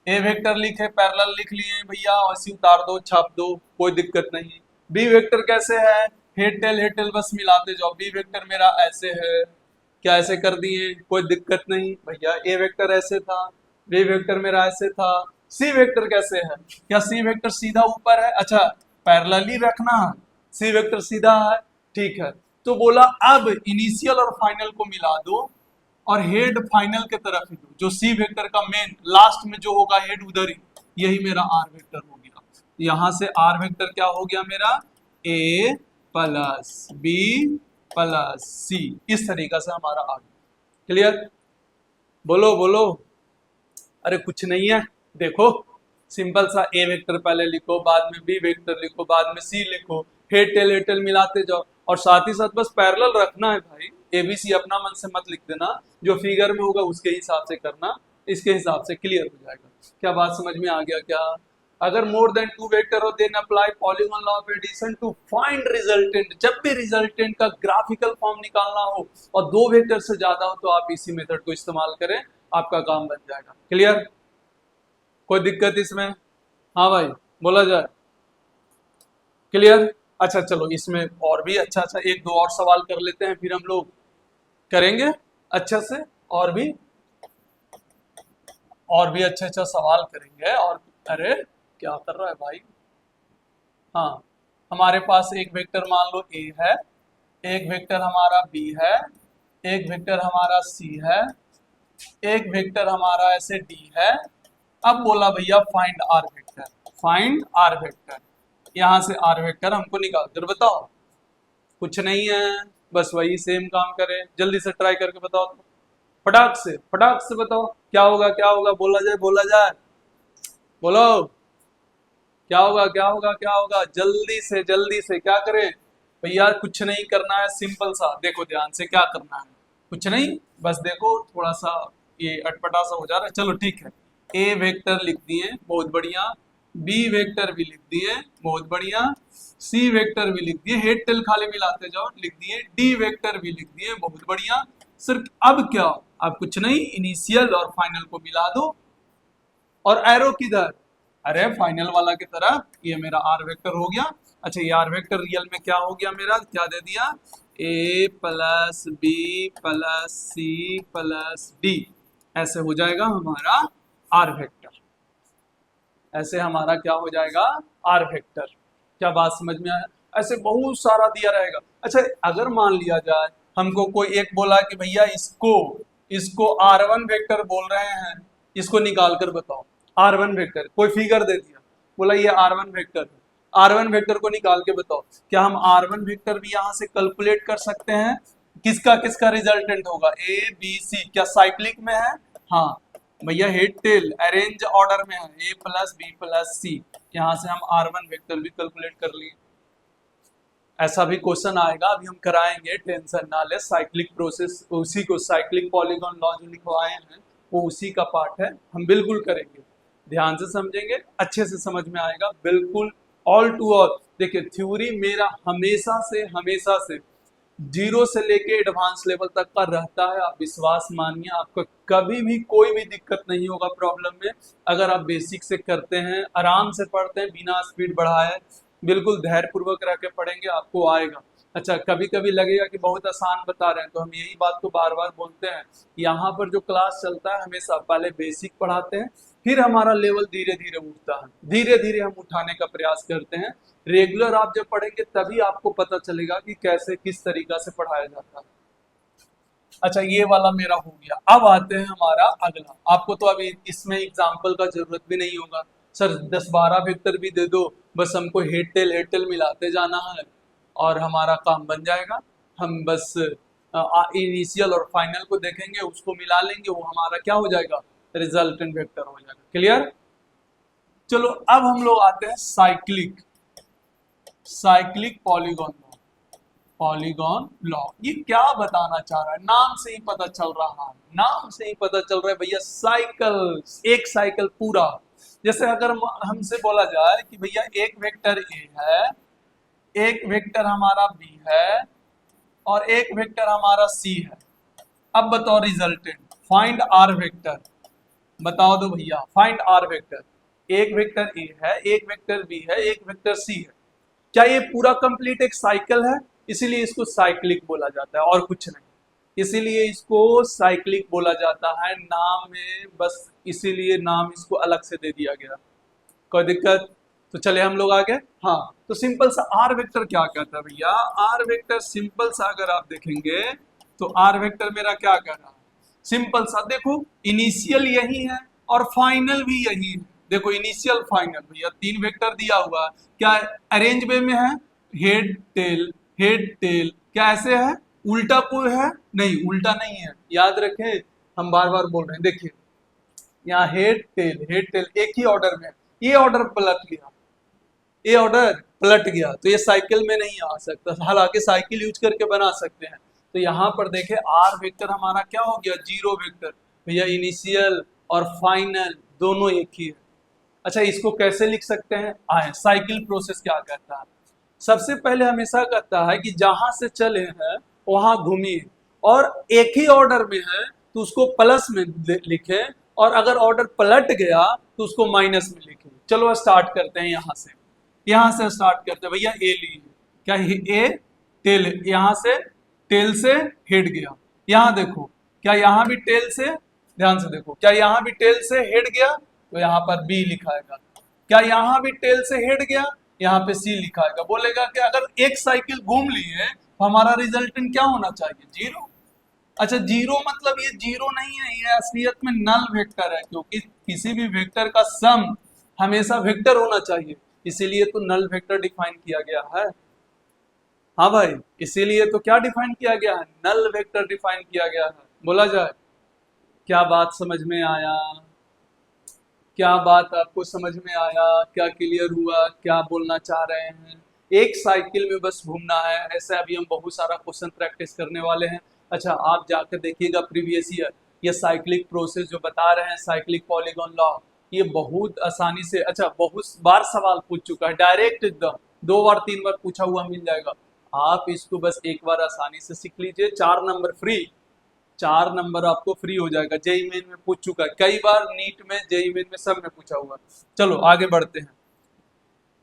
ए वेक्टर लिखे, पैरेलल लिख लिए भैया, ऐसे उतार दो, छाप दो, कोई दिक्कत नहीं। बी वेक्टर कैसे है, हेड टेल बस मिलाते जाओ। बी वेक्टर मेरा ऐसे है, क्या ऐसे कर दिए, कोई दिक्कत नहीं भैया। ए वेक्टर ऐसे था, बी वेक्टर मेरा ऐसे था। सी वेक्टर कैसे है, क्या सी वेक्टर सीधा ऊपर है, अच्छा पैरेलली रखना है, सी वेक्टर सीधा है, ठीक है। तो बोला अब इनिशियल और फाइनल को मिला दो और हेड फाइनल के तरफ ही दो, जो सी वेक्टर का मेन लास्ट में जो होगा हेड उधर ही, यही मेरा आर वेक्टर हो गया। यहां से आर वेक्टर क्या हो गया मेरा, ए प्लस बी प्लस सी, इस तरीका से हमारा आ गया। क्लियर, बोलो बोलो। अरे कुछ नहीं है, देखो सिंपल सा ए वेक्टर पहले लिखो, बाद में बी वेक्टर लिखो, बाद में सी लिखो, हेड टेल मिलाते जाओ। और साथ ही साथ बस पैरेलल रखना है भाई, एबीसी अपना मन से मत लिख देना, जो फिगर में होगा उसके हिसाब से करना, इसके हिसाब से क्लियर हो जाएगा। क्या बात समझ में आ गया क्या? अगर मोर देन 2 वेक्टर हो then apply polygon law of addition to find resultant. जब भी रिजल्टेंट का ग्राफिकल फॉर्म निकालना हो और 2 वेक्टर से ज्यादा हो तो आप इसी मेथड को इस्तेमाल करें, आपका काम बन जाएगा। क्लियर, कोई दिक्कत इसमें? हाँ भाई बोला जाए, क्लियर। अच्छा चलो, इसमें और भी अच्छा अच्छा 1-2 और सवाल कर लेते हैं, फिर हम लोग करेंगे अच्छा से, और भी अच्छा अच्छा सवाल करेंगे। और अरे क्या कर रहा है भाई, हाँ हमारे पास एक वेक्टर मान लो ए है, एक वेक्टर हमारा बी है, एक वेक्टर हमारा सी है, एक वेक्टर हमारा ऐसे डी है। अब बोला भैया find R vector, find R vector. यहां से आर वेक्टर हमको निकाल कर बताओ। कुछ नहीं है, बस वही सेम काम करें, जल्दी से ट्राई करके बताओ तो। फटाक से बताओ, क्या होगा क्या होगा, बोला जाए बोला जाए, बोलो क्या होगा क्या होगा क्या होगा, जल्दी से क्या करें भैया। कुछ नहीं करना है, सिंपल सा देखो ध्यान से क्या करना है, कुछ नहीं, बस देखो थोड़ा सा ये अटपटा सा हो जा रहा है, चलो ठीक है। ए वेक्टर लिख दिए, बहुत बढ़िया। बी वेक्टर भी लिख दिए, बहुत बढ़िया। सी वेक्टर भी लिख दिए, हेड टेल खाली मिलाते जाओ, लिख दिए। डी वेक्टर भी लिख दिए, बहुत बढ़िया। सिर्फ अब क्या, अब कुछ नहीं, इनिशियल और फाइनल को मिला दो और एरो किधर, अरे फाइनल वाला की तरफ, ये मेरा आर वेक्टर हो गया। अच्छा, ये आर वेक्टर रियल में क्या हो गया मेरा, क्या दे दिया, A plus B plus C plus D, ऐसे हो जाएगा हमारा आर वेक्टर, ऐसे हमारा क्या हो जाएगा आर वेक्टर। क्या बात समझ में आया? ऐसे बहुत सारा दिया रहेगा। अच्छा, अगर मान लिया जाए हमको कोई एक बोला कि भैया इसको R1 वेक्टर बोल रहे हैं, इसको निकाल कर बताओ। R1 वेक्टर, कोई फिगर दे दिया, बोला ये R1 वेक्टर है, R1 वेक्टर को निकाल के बताओ। क्या हम R1 वेक्टर भी यहाँ से कैलकुलेट कर सकते हैं? किसका किसका रिजल्टेंट होगा, ए बी सी, क्या साइक्लिक में है? हाँ भैया, हेड टेल अरेंज ऑर्डर में है, ए प्लस बी प्लस सी। यहाँ से हम R1 वेक्टर भी कैलकुलेट कर लिए। ऐसा भी क्वेश्चन आएगा, अभी हम कराएंगे, टेंशन ना ले। साइक्लिक प्रोसेस, उसी को साइक्लिक पॉलीगॉन लॉ जो लिखवाए हैं वो उसी का पार्ट है, हम बिल्कुल करेंगे। ध्यान से समझेंगे, अच्छे से समझ में आएगा बिल्कुल। All to all. देखिए थ्योरी मेरा हमेशा से जीरो से लेके एडवांस लेवल तक का रहता है। आप विश्वास मानिए, आपको कभी भी कोई भी दिक्कत नहीं होगा प्रॉब्लम में। अगर आप बेसिक से करते हैं, आराम से पढ़ते हैं, बिना स्पीड बढ़ाए, बिल्कुल धैर्य पूर्वक रह के पढ़ेंगे, आपको आएगा। अच्छा, कभी कभी लगेगा कि बहुत आसान बता रहे हैं, तो हम यही बात को बार बार बोलते हैं। यहाँ पर जो क्लास चलता है, हमेशा पहले बेसिक पढ़ाते हैं, फिर हमारा लेवल धीरे धीरे उठता है, धीरे धीरे हम उठाने का प्रयास करते हैं। रेगुलर आप जब पढ़ेंगे तभी आपको पता चलेगा कि कैसे किस तरीका से पढ़ाया जाता है। अच्छा, ये वाला मेरा हो गया। अब आते हैं हमारा अगला। आपको तो अभी इसमें एग्जाम्पल का जरूरत भी नहीं होगा, सर 10-12 वेक्टर भी दे दो, बस हमको हेड टेल मिलाते जाना है और हमारा काम बन जाएगा। हम बस इनिशियल और फाइनल को देखेंगे, उसको मिला लेंगे, वो हमारा क्या हो जाएगा, रिजल्टेंट वेक्टर हो जाएगा। क्लियर? चलो अब हम लोग आते हैं साइक्लिक पॉलीगॉन लॉ। ये क्या बताना चाह रहा है, नाम से ही पता चल रहा है, नाम से ही पता चल रहा है भैया, साइकिल, एक साइकिल पूरा। जैसे अगर हमसे बोला जाए कि भैया एक वेक्टर ए है, एक वेक्टर हमारा बी है और एक वेक्टर हमारा सी है। अब बताओ रिजल्टेंट, फाइंड आर वेक्टर। बताओ दो भैया, फाइंड आर वेक्टर। एक वेक्टर ए है, एक वेक्टर बी है, एक वेक्टर सी है। क्या ये पूरा कंप्लीट एक साइकिल है? इसीलिए इसको साइक्लिक बोला जाता है और कुछ नहीं, इसीलिए इसको साइक्लिक बोला जाता है। नाम में बस इसीलिए नाम इसको अलग से दे दिया गया। कोई दिक्कत? तो चले हम लोग आगे। हाँ, तो सिंपल सा आर वेक्टर क्या कहता है भैया? आर वेक्टर सिंपल सा अगर आप देखेंगे तो आर वेक्टर मेरा क्या कह रहा है, सिंपल सा देखो, इनिशियल यही है और फाइनल भी यही है। देखो इनिशियल फाइनल भैया 3 वेक्टर दिया हुआ है, क्या अरेंज वे में है? हेड टेल, क्या ऐसे है? उल्टा कोई है? नहीं, उल्टा नहीं है, याद रखें, हम बार बार बोल रहे हैं। देखिए यहाँ हेड टेल एक ही ऑर्डर में, ये ऑर्डर पलट गया, ये ऑर्डर पलट गया, तो ये साइकिल में नहीं आ सकता। हालांकि साइकिल यूज करके बना सकते हैं। तो यहाँ पर देखे आर वेक्टर हमारा क्या हो गया, जीरो वेक्टर। भैया इनिशियल और फाइनल दोनों एक ही है। अच्छा, इसको कैसे लिख सकते हैं? आए, साइकिल प्रोसेस क्या कहता है? सबसे पहले हमेशा कहता है कि जहां से चले हैं वहां घूमिए, और एक ही ऑर्डर में है तो उसको प्लस में लिखे, और अगर ऑर्डर पलट गया तो उसको माइनस में लिखे। चलो स्टार्ट करते हैं यहाँ से स्टार्ट करते हैं भैया। ए लीजिए, क्या ए टेल, यहाँ से टेल से हेड गया। यहाँ देखो, क्या यहाँ भी टेल से, ध्यान से देखो, क्या यहाँ भी टेल से हेड गया, तो यहाँ पर बी लिखाएगा। क्या यहाँ भी टेल से हेड गया, यहाँ पे सी लिखाएगा। बोलेगा कि अगर एक साइकिल घूम लिए तो हमारा रिजल्टेंट क्या होना चाहिए, जीरो। अच्छा, जीरो मतलब ये जीरो नहीं है, ये असलियत में नल वेक्टर है, क्योंकि किसी भी वेक्टर का सम हमेशा वेक्टर होना चाहिए, इसीलिए तो नल वेक्टर डिफाइन किया गया है। हाँ भाई, इसीलिए तो क्या डिफाइन किया गया है, नल वेक्टर डिफाइन किया गया है। बोला जाए, क्या बात समझ में आया? क्या बात आपको समझ में आया? क्या क्लियर हुआ? क्या बोलना चाह रहे हैं? एक साइकिल में बस घूमना है, ऐसे अभी हम बहुत सारा क्वेश्चन प्रैक्टिस करने वाले हैं। अच्छा, आप जाकर देखिएगा प्रीवियस ईयर, ये साइक्लिक प्रोसेस जो बता रहे हैं, साइक्लिक पॉलीगॉन लॉ, ये बहुत आसानी से, अच्छा बहुत बार सवाल पूछ चुका है, डायरेक्ट एकदम 2 बार 3 बार पूछा हुआ मिल जाएगा। आप इसको बस एक बार आसानी से सीख लीजिए, 4 नंबर फ्री, 4 नंबर आपको फ्री हो जाएगा। जेई मेन में पूछ चुका है कई बार, नीट में, जेई मेन में, सब में पूछा हुआ। चलो आगे बढ़ते हैं।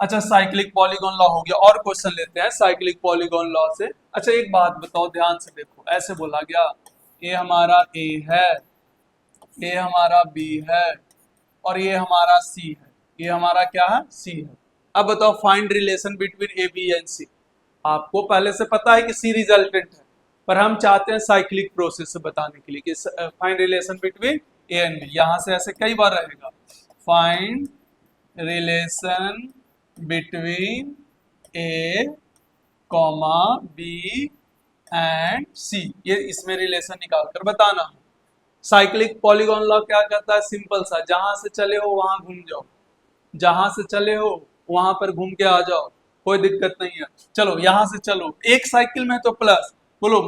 अच्छा, साइक्लिक पॉलीगॉन लॉ हो गया, और क्वेश्चन लेते हैं साइक्लिक पॉलीगॉन लॉ से। अच्छा, एक बात बताओ, ध्यान से देखो, ऐसे बोला गया, ये हमारा ए है, ये हमारा बी है और ये हमारा सी है, ये हमारा क्या है, सी है। अब बताओ find relation between A B and C. आपको पहले से पता है कि सी रिजल्टेंट है, पर हम चाहते हैं साइक्लिक प्रोसेस से बताने के लिए कि find relation between A and B. यहां से ऐसे कई बार रहेगा, find relation between A comma B and C, ये इसमें रिलेशन निकाल कर बताना है। साइक्लिक पॉलीगॉन लॉ क्या कहता है, सिंपल सा, जहां से चले हो वहां घूम जाओ, जहां से चले हो वहां पर घूम के आ जाओ, कोई दिक्कत नहीं है। चलो यहां से चलो, एक साइकिल में तो प्लस, बोलो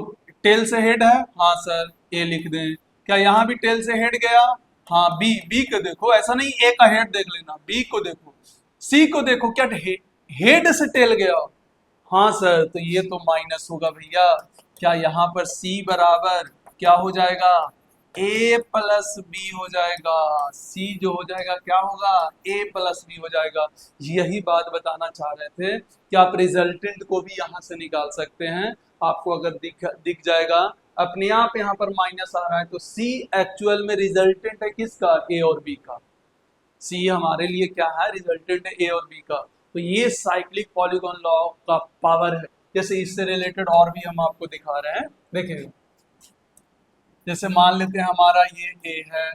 टेल से हेड है, हाँ सर ए लिख दें। क्या यहाँ भी टेल से हेड गया? हाँ, बी को देखो, ऐसा नहीं ए का हेड देख लेना, बी को देखो, सी को देखो, क्या हेड से टेल गया। हाँ सर, तो ये तो माइनस होगा भैया। क्या यहाँ पर C बराबर क्या हो जाएगा, A प्लस बी हो जाएगा। C जो हो जाएगा क्या होगा, A प्लस बी हो जाएगा। यही बात बताना चाह रहे थे कि आप रिजल्टेंट को भी यहाँ से निकाल सकते हैं। आपको अगर दिख जाएगा अपने आप यहाँ पर माइनस आ रहा है, तो C एक्चुअल में रिजल्टेंट है किसका, A और B का। सी हमारे लिए क्या है, रिजल्टेंट है ए और बी का। तो ये साइक्लिक पॉलीगॉन लॉ का पावर है। जैसे इससे रिलेटेड और भी हम आपको दिखा रहे हैं, देखिए। जैसे मान लेते हैं हमारा ये ए है,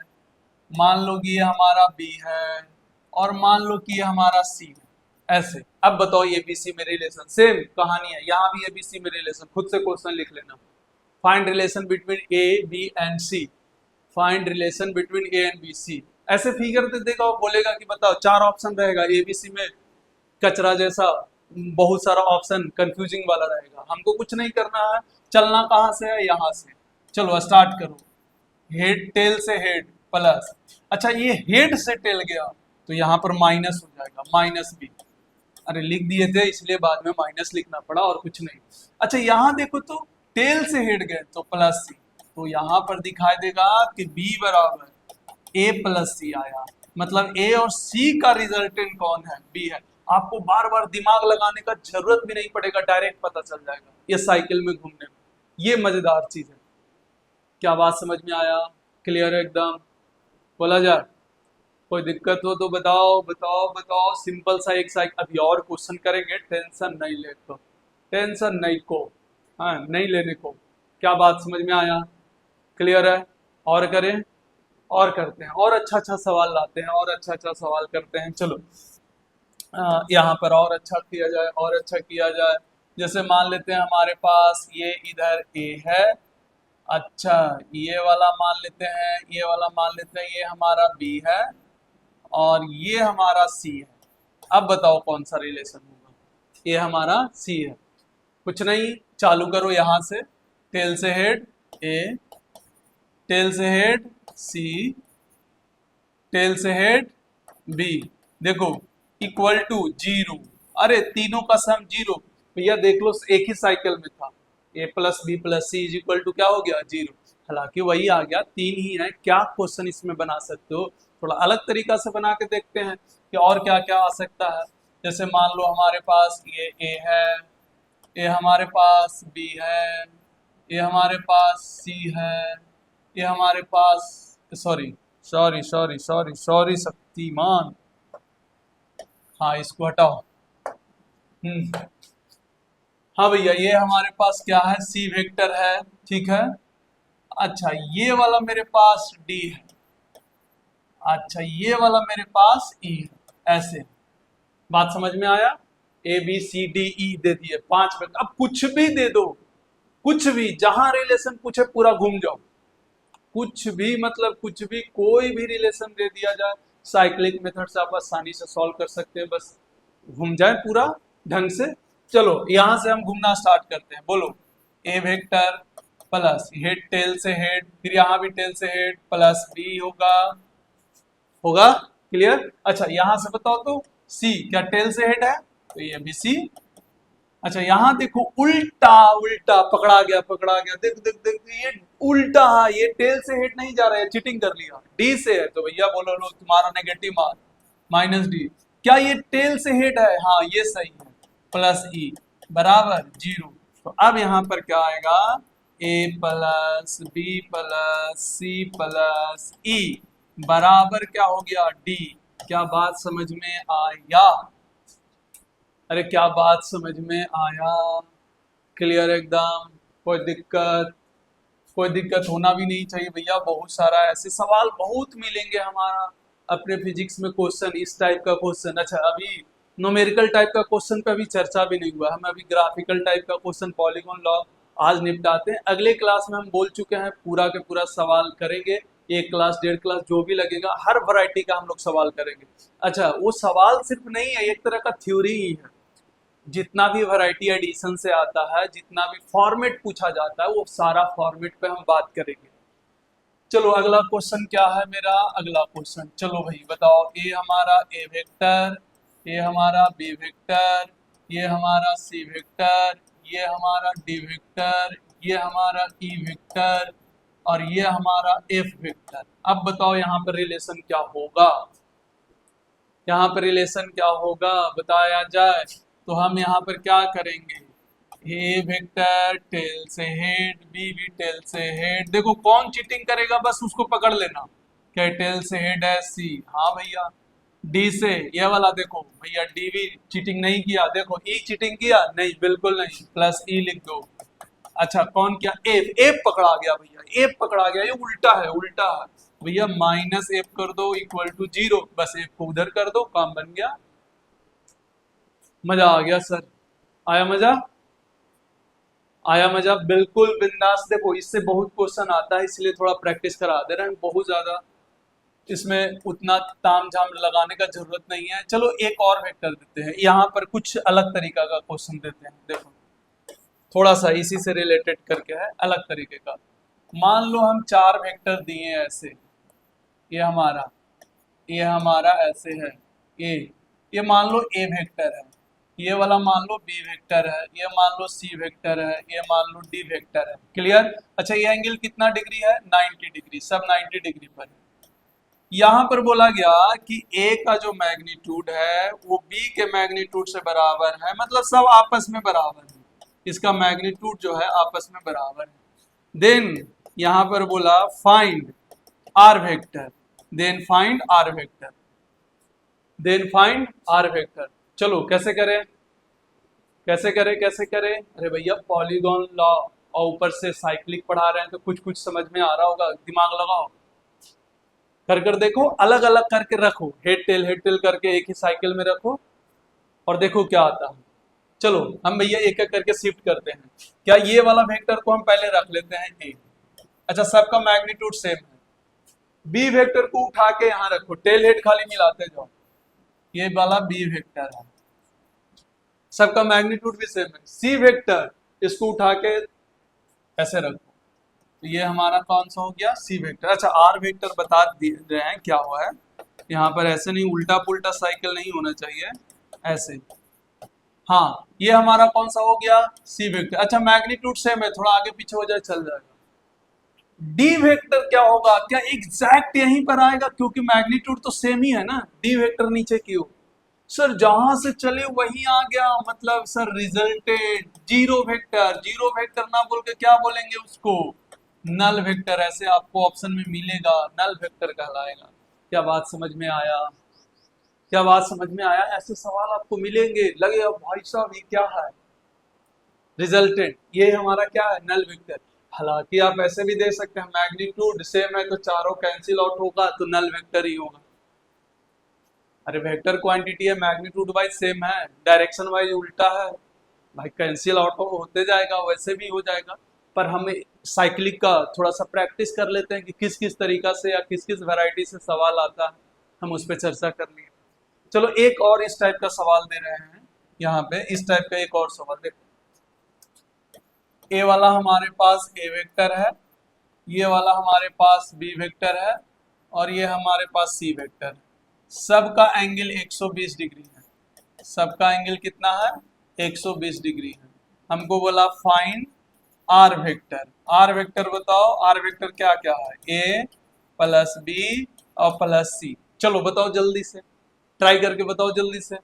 मान लो कि ये हमारा बी है, और मान लो कि ये हमारा सी है। ऐसे अब बताओ एबीसी में रिलेशन, सेम कहानी है, यहाँ भी एबीसी में रिलेशन। खुद से क्वेश्चन लिख लेना, find relation between A B and C, find relation between A and B C. ऐसे फिगर दे देगा और बोलेगा कि बताओ, चार ऑप्शन रहेगा एबीसी में, कचरा जैसा बहुत सारा ऑप्शन, कंफ्यूजिंग वाला रहेगा। हमको कुछ नहीं करना है, चलना कहाँ से है, यहाँ से। चलो स्टार्ट करो। हेड, टेल से हेड प्लस, अच्छा ये हेड से टेल गया तो यहाँ पर माइनस हो जाएगा, माइनस बी। अरे लिख दिए थे इसलिए बाद में माइनस लिखना पड़ा, और कुछ नहीं। अच्छा यहाँ देखो तो टेल से हेड गए तो प्लस सी, तो यहाँ पर दिखाई देगा कि B बराबर A प्लस सी आया। मतलब A और C का रिजल्टेंट कौन है, B है। आपको बार बार दिमाग लगाने का जरूरत भी नहीं पड़ेगा, डायरेक्ट पता चल जाएगा ये साइकिल में घूमने में। ये मजेदार चीज है। क्या बात समझ में आया, क्लियर है एकदम, बोला जाए। कोई दिक्कत हो तो बताओ बताओ बताओ। सिंपल सा एक साइड, अभी और क्वेश्चन करेंगे, टेंशन नहीं ले को, टेंशन नहीं को, हाँ नहीं लेने को। क्या बात समझ में आया, क्लियर है। और करें, और करते हैं, और अच्छा अच्छा सवाल लाते हैं, और अच्छा अच्छा सवाल करते हैं। चलो यहाँ पर और अच्छा किया जाए, और अच्छा किया जाए। जैसे मान लेते हैं हमारे पास ये इधर ए है, अच्छा ये वाला मान लेते हैं, ये वाला मान लेते हैं, ये हमारा बी है, और ये हमारा सी है। अब बताओ कौन सा रिलेशन होगा, ये हमारा सी है। कुछ नहीं, चालू करो यहाँ से, टेल से हेड ए, टेल से हेड सी, टेल से हेड बी। देखो इक्वल टू जीरो, अरे तीनों का सम जीरो। भैया देख लो एक ही साइकिल में था, A plus B plus C is equal to क्या हो गया, जीरो। हालांकि वही आ गया, तीन ही है। क्या क्वेश्चन इसमें बना सकते हो, थोड़ा अलग तरीका से बना के देखते हैं कि और क्या क्या आ सकता है। जैसे मान लो हमारे पास ये ए है, ये हमारे पास बी है, ये हमारे पास सी है, ये हमारे पास, sorry sorry sorry sorry sorry Shaktimaan, हाँ इसको हटाओ। हाँ भैया ये हमारे पास क्या है, सी वेक्टर है, ठीक है। अच्छा ये वाला मेरे पास डी है, अच्छा ये वाला मेरे पास ई है। ऐसे बात समझ में आया। A B C D E दे दिए, पांच वेक्टर। अब कुछ भी दे दो, कुछ भी, जहां रिलेशन पूछे पूरा घूम जाओ। कुछ भी मतलब कुछ भी, कोई भी रिलेशन दे दिया जाए, साइक्लिक मेथड से आप आसानी से सॉल्व कर सकते हैं, बस घूम जाए पूरा ढंग से। चलो यहां से हम घूमना स्टार्ट करते हैं, बोलो। ए वेक्टर प्लस हेड, टेल से हेड, फिर यहाँ भी टेल से हेड प्लस बी होगा, होगा क्लियर। अच्छा यहां से बताओ तो सी क्या टेल से हेड है, तो ये भी सी। अच्छा यहाँ देखो उल्टा, उल्टा पकड़ा गया, पकड़ा गया, देख देख देख ये उल्टा है, ये टेल से हेड नहीं जा रहा है, चीटिंग कर लिया, डी से है। तो भैया बोलो लो तुम्हारा नेगेटिव मार्क, माइनस डी। क्या ये टेल से हेड है, हाँ ये सही है, प्लस ई बराबर जीरो। तो अब यहाँ पर क्या आएगा, A plus B plus C plus E बराबर क्या हो गया, डी। क्या बात समझ में आया, अरे क्या बात समझ में आया, क्लियर एकदम। कोई दिक्कत, कोई दिक्कत होना भी नहीं चाहिए भैया। बहुत सारा ऐसे सवाल बहुत मिलेंगे हमारा अपने फिजिक्स में, क्वेश्चन इस टाइप का क्वेश्चन। अच्छा अभी न्यूमेरिकल टाइप का क्वेश्चन पे अभी चर्चा भी नहीं हुआ, हम अभी ग्राफिकल टाइप का क्वेश्चन, पॉलीगॉन लॉ आज निपटाते हैं। अगले क्लास में हम बोल चुके हैं पूरा के पूरा सवाल करेंगे, एक क्लास डेढ़ क्लास जो भी लगेगा, हर वैरायटी का हम लोग सवाल करेंगे। अच्छा वो सवाल सिर्फ नहीं है, एक तरह का थ्योरी ही है। जितना भी वैरायटी एडिशन से आता है, जितना भी फॉर्मेट पूछा जाता है, वो सारा फॉर्मेट पे हम बात करेंगे। चलो अगला क्वेश्चन क्या है मेरा, अगला क्वेश्चन, चलो भाई बताओ। ए हमारा ए वेक्टर ये हमारा बी वेक्टर, ये हमारा सी वेक्टर, ये हमारा डी वेक्टर, ये हमारा ई वेक्टर और ये हमारा एफ वेक्टर। अब बताओ यहाँ पर रिलेशन क्या होगा, यहाँ पर रिलेशन क्या होगा बताया जाए तो हम यहाँ पर क्या करेंगे, ए वेक्टर टेल से हेड, बी भी टेल से हेड। देखो कौन चीटिंग करेगा बस उसको पकड़ लेना, क्या टेल से हेड है सी, हाँ भैया। डी से ये वाला देखो भैया, डी भी चीटिंग नहीं किया, देखो ई चीटिंग किया नहीं, बिल्कुल नहीं, प्लस ई लिख दो। अच्छा कौन किया, एफ, एफ पकड़ा गया भैया, एफ पकड़ा गया, ये उल्टा है, उल्टा है भैया, माइनस एफ कर दो इक्वल टू 0, बस एफ को उधर कर दो, काम बन गया। मजा आ गया सर, आया मजा, आया मजा, बिल्कुल बिंदास। देखो इससे बहुत क्वेश्चन आता है इसलिए थोड़ा प्रैक्टिस करा दे रहे हैं, बहुत ज्यादा इसमें उतना ताम झाम लगाने का जरूरत नहीं है। चलो एक और वेक्टर देते हैं, यहाँ पर कुछ अलग तरीका का क्वेश्चन देते हैं। देखो थोड़ा सा इसी से रिलेटेड करके है, अलग तरीके का। मान लो हम 4 वेक्टर दिए ऐसे, ये हमारा ऐसे है ए, ये मान लो ए वेक्टर है, ये वाला मान लो बी वेक्टर है, ये मान लो सी वेक्टर है, ये मान लो डी वेक्टर है। क्लियर? अच्छा ये एंगल कितना डिग्री है, 90 डिग्री, सब 90 डिग्री पर है। यहाँ पर बोला गया कि ए का जो मैग्नीट्यूड है वो बी के मैग्नीट्यूड से बराबर है, मतलब सब आपस में बराबर है, इसका मैग्नीट्यूड जो है आपस में बराबर है। देन यहाँ पर बोला find R vector, then find R vector, then find R vector. चलो कैसे करें, कैसे करें, कैसे करें? अरे भैया पॉलीगॉन लॉ और ऊपर से साइक्लिक पढ़ा रहे हैं तो कुछ कुछ समझ में आ रहा होगा, दिमाग लगाओ, कर कर देखो, अलग अलग करके रखो, हेड टेल करके एक ही साइकिल में रखो और देखो क्या आता है। चलो हम भैया एक एक करके शिफ्ट करते हैं। क्या ये वाला वेक्टर को हम पहले रख लेते हैं ए, अच्छा सबका मैग्नीट्यूड सेम है। बी वेक्टर को उठा के यहाँ रखो, टेल हेड खाली मिलाते जाओ, ये वाला बी वेक्टर है, सबका मैग्नीट्यूड भी सेम है। सी वेक्टर इसको उठा के ऐसे रखो, तो ये हमारा कौन सा हो गया, सी वेक्टर। अच्छा आर वेक्टर बता दे रहे हैं क्या हुआ है, यहाँ पर ऐसे नहीं, उल्टा पुल्टा साइकिल नहीं होना चाहिए, ऐसे। हाँ ये हमारा कौन सा हो गया, सी वेक्टर। अच्छा मैग्नीट्यूड सेम है, थोड़ा आगे पीछे हो जाए चल जाएगा। डी वेक्टर क्या होगा, क्या एग्जैक्ट यहीं पर आएगा, क्योंकि मैग्नीट्यूड तो सेम ही है ना, डी वेक्टर नीचे क्यों? सर जहां से चले वहीं आ गया, मतलब sir resulted zero vector. Zero vector ना बोल के क्या बोलेंगे उसको, नल वेक्टर, ऐसे आपको ऑप्शन में मिलेगा, नल वेक्टर कहलाएगा। क्या बात समझ में आया, क्या बात समझ में आया? ऐसे सवाल आपको मिलेंगे, लगेगा भाई साहब ये क्या है, रिजल्टेंट, ये हमारा क्या है, नल वेक्टर। हालांकि आप ऐसे भी दे सकते हैं, मैग्नीट्यूड सेम है तो चारों कैंसिल आउट होगा तो नल वेक्टर ही होगा। अरे वेक्टर क्वांटिटी है, मैग्नीट्यूड वाइज सेम है, डायरेक्शन वाइज उल्टा है भाई, कैंसिल आउट होते जाएगा, वैसे भी हो जाएगा। पर हमें साइक्लिक का थोड़ा सा प्रैक्टिस कर लेते हैं कि किस किस तरीका से या किस किस वैरायटी से सवाल आता है, हम उस पर चर्चा कर लिए। चलो एक और इस टाइप का सवाल दे रहे हैं, यहाँ पे इस टाइप का एक और सवाल देखो। ए वाला हमारे पास ए वेक्टर है, ये वाला हमारे पास बी वेक्टर है और ये हमारे पास सी वेक्टर है। सबका एंगल 120 डिग्री है, सबका एंगल कितना है, 120 डिग्री है। हमको बोला find R vector. R vector बताओ, आर वेक्टर क्या क्या है, ए प्लस बी और प्लस सी। चलो बताओ जल्दी से, ट्राई करके बताओ जल्दी से।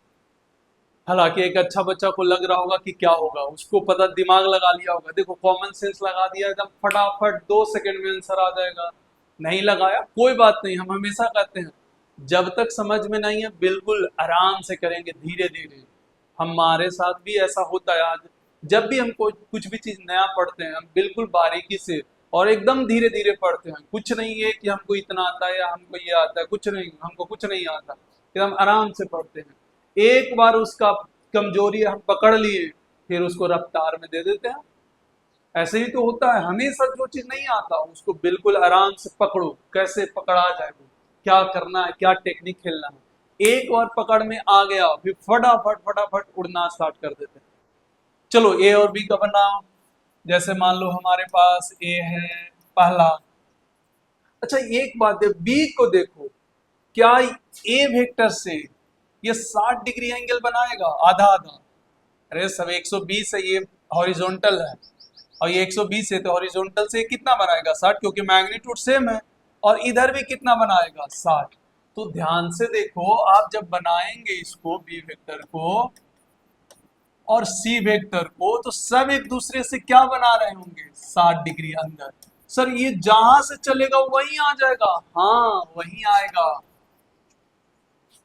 हालांकि एक अच्छा बच्चा को लग रहा होगा कि क्या होगा, उसको पता, दिमाग लगा लिया होगा, देखो कॉमन सेंस लगा दिया एकदम फटाफट, 2 सेकंड में आंसर आ जाएगा। नहीं लगाया कोई बात नहीं, हम हमेशा कहते हैं जब तक समझ में नहीं है बिल्कुल आराम से करेंगे, धीरे धीरे। हमारे साथ भी ऐसा होता है, आज जब भी हमको कुछ भी चीज नया पढ़ते हैं हम बिल्कुल बारीकी से और एकदम धीरे धीरे पढ़ते हैं। कुछ नहीं है कि हमको इतना आता है या हमको ये आता है, कुछ नहीं, हमको कुछ नहीं आता, एकदम आराम से पढ़ते हैं। एक बार उसका कमजोरी हम पकड़ लिए फिर उसको रफ्तार में दे देते हैं। ऐसे ही तो होता है, हमेशा जो चीज नहीं आता उसको बिल्कुल आराम से पकड़ो, कैसे पकड़ा जाए, वो क्या करना है, क्या टेक्निक खेलना है। एक बार पकड़ में आ गया फिर फटाफट फटाफट उड़ना स्टार्ट कर देते हैं। चलो ए और बी का बनाओ। जैसे मान लो हमारे पास ए है पहला। अच्छा एक बात है, बी को देखो, क्या ए वेक्टर से ये 60 डिग्री एंगल बनाएगा, आधा आधा। अरे सब 120 है, ये हॉरिजॉन्टल है और ये 120 है, तो हॉरिजॉन्टल से कितना बनाएगा 60, क्योंकि मैग्नीट्यूड सेम है। और इधर भी कितना बनाएगा 60। तो ध्यान से देखो, आप जब बनाएंगे इसको बी वेक्टर को और सी वेक्टर को, तो सब एक दूसरे से क्या बना रहे होंगे, 60 डिग्री अंदर। सर ये जहां से चलेगा वहीं आ जाएगा, हाँ वहीं आएगा।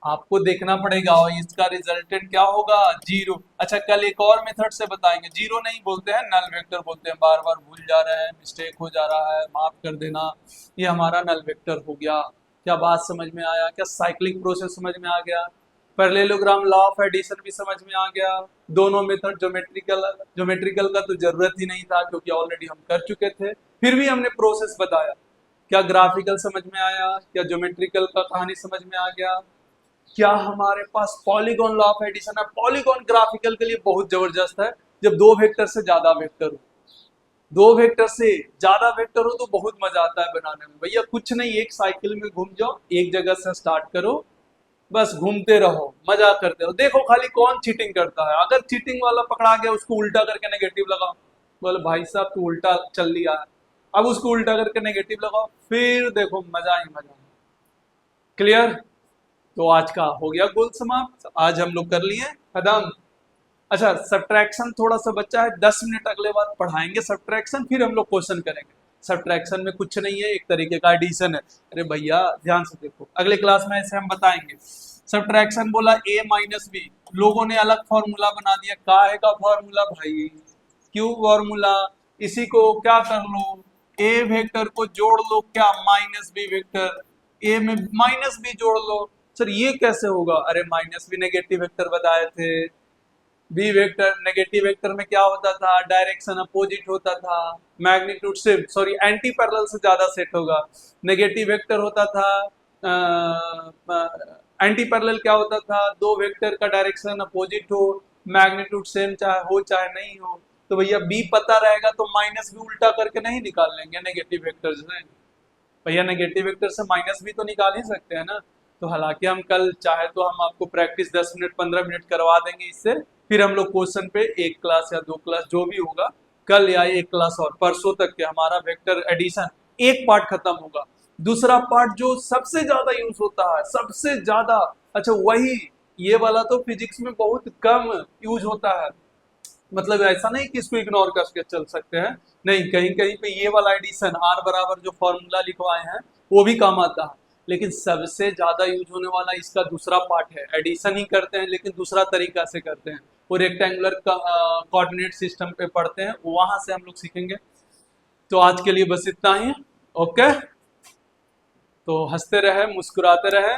आपको देखना पड़ेगा और इसका रिजल्टेंट क्या होगा, जीरो। अच्छा कल एक और मेथड से बताएंगे, जीरो नहीं बोलते हैं, नल वेक्टर बोलते हैं। बार बार भूल जा रहे हैं, मिस्टेक हो जा रहा है, माफ कर देना। ये हमारा नल वेक्टर हो गया। क्या बात समझ में आया, क्या साइक्लिक प्रोसेस समझ में आ गया, पैरेललोग्राम लॉ ऑफ एडिशन भी समझ में आ गया। दोनों मेथड ज्योमेट्रिकल का तो जरूरत ही नहीं था, क्योंकि ऑलरेडी हम कर चुके थे। फिर भी हमने प्रोसेस बताया। क्या ग्राफिकल समझ में आया, क्या ज्योमेट्रिकल का कहानी समझ में आ गया, क्या हमारे पास पॉलीगॉन लॉ ऑफ एडिशन है। पॉलीगॉन ग्राफिकल के लिए बहुत जबरदस्त है, जब दो वेक्टर से ज्यादा वेक्टर हो, दो वेक्टर से ज्यादा वेक्टर हो तो बहुत मजा आता है बनाने में। भैया कुछ नहीं, एक साइकिल में घूम जाओ, एक जगह से स्टार्ट करो, बस घूमते रहो, मजा करते रहो, देखो खाली कौन चीटिंग करता है। अगर चीटिंग वाला पकड़ा गया, उसको उल्टा करके नेगेटिव लगाओ, बोले भाई साहब तू उल्टा चल लिया है, अब उसको उल्टा करके नेगेटिव लगाओ, फिर देखो मजा ही मजा। क्लियर। तो आज का हो गया गोल समाप्त, आज हम लोग कर लिए खत्म। अच्छा सब्ट्रैक्शन थोड़ा सा बच्चा है, 10 मिनट अगले बार पढ़ाएंगे सब्ट्रैक्शन, फिर हम लोग क्वेश्चन करेंगे। सब्ट्रैक्शन में कुछ नहीं है, एक तरीके का एडिशन है। अरे भैया ध्यान से देखो, अगले क्लास में ऐसे हम बताएंगे। सब्ट्रैक्शन बोला a माइनस बी, लोगों ने अलग फॉर्मूला बना दिया, काहे का फॉर्मूला भाई, क्यों फॉर्मूला, इसी को क्या कर लो, a वेक्टर को जोड़ लो, क्या माइनस बी वेक्टर, a में माइनस बी जोड़ लो। सर ये कैसे होगा, अरे माइनस बी नेगेटिव वेक्टर बताए थे, बी वेक्टर नेगेटिव वेक्टर में क्या होता था, डायरेक्शन अपोजिट होता था, मैग्नीट्यूड से सॉरी एंटी पैरेलल से ज्यादा सेट होगा। नेगेटिव वेक्टर होता था, एंटी पैरेलल क्या होता था, दो वेक्टर का डायरेक्शन अपोजिट हो, मैग्नीट्यूड सेम चाहे हो चाहे नहीं हो। तो भैया बी पता रहेगा तो माइनस भी उल्टा करके नहीं निकाल लेंगे नेगेटिव वेक्टर से, भैया नेगेटिव वेक्टर से माइनस भी तो निकाल ही सकते हैं ना। तो हालांकि हम कल चाहे तो हम आपको प्रैक्टिस 10 मिनट 15 मिनट करवा देंगे इससे, फिर हम लोग क्वेश्चन पे एक क्लास या दो क्लास जो भी होगा, कल या एक क्लास और परसों तक के हमारा वेक्टर एडिशन एक पार्ट खत्म होगा। दूसरा पार्ट जो सबसे ज्यादा यूज होता है, सबसे ज्यादा, अच्छा वही, ये वाला तो फिजिक्स में बहुत कम यूज होता है, मतलब ऐसा नहीं कि इसको इग्नोर करके चल सकते हैं, नहीं, कहीं कहीं पे ये वाला एडिशन आर बराबर जो फॉर्मूला लिखवाए हैं वो भी काम आता है। लेकिन सबसे ज्यादा यूज होने वाला इसका दूसरा पार्ट है, एडिशन ही करते हैं लेकिन दूसरा तरीका से करते हैं, वो रेक्टेंगुलर कोऑर्डिनेट सिस्टम पे पढ़ते हैं, वहां से हम लोग सीखेंगे। तो आज के लिए बस इतना ही, ओके। तो हंसते रहे, मुस्कुराते रहे,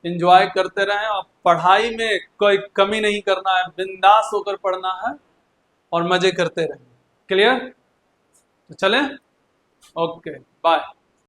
एंजॉय करते रहे, और पढ़ाई में कोई कमी नहीं करना है, बिंदास होकर पढ़ना है और मजे करते रहे। क्लियर। तो चलें, ओके बाय।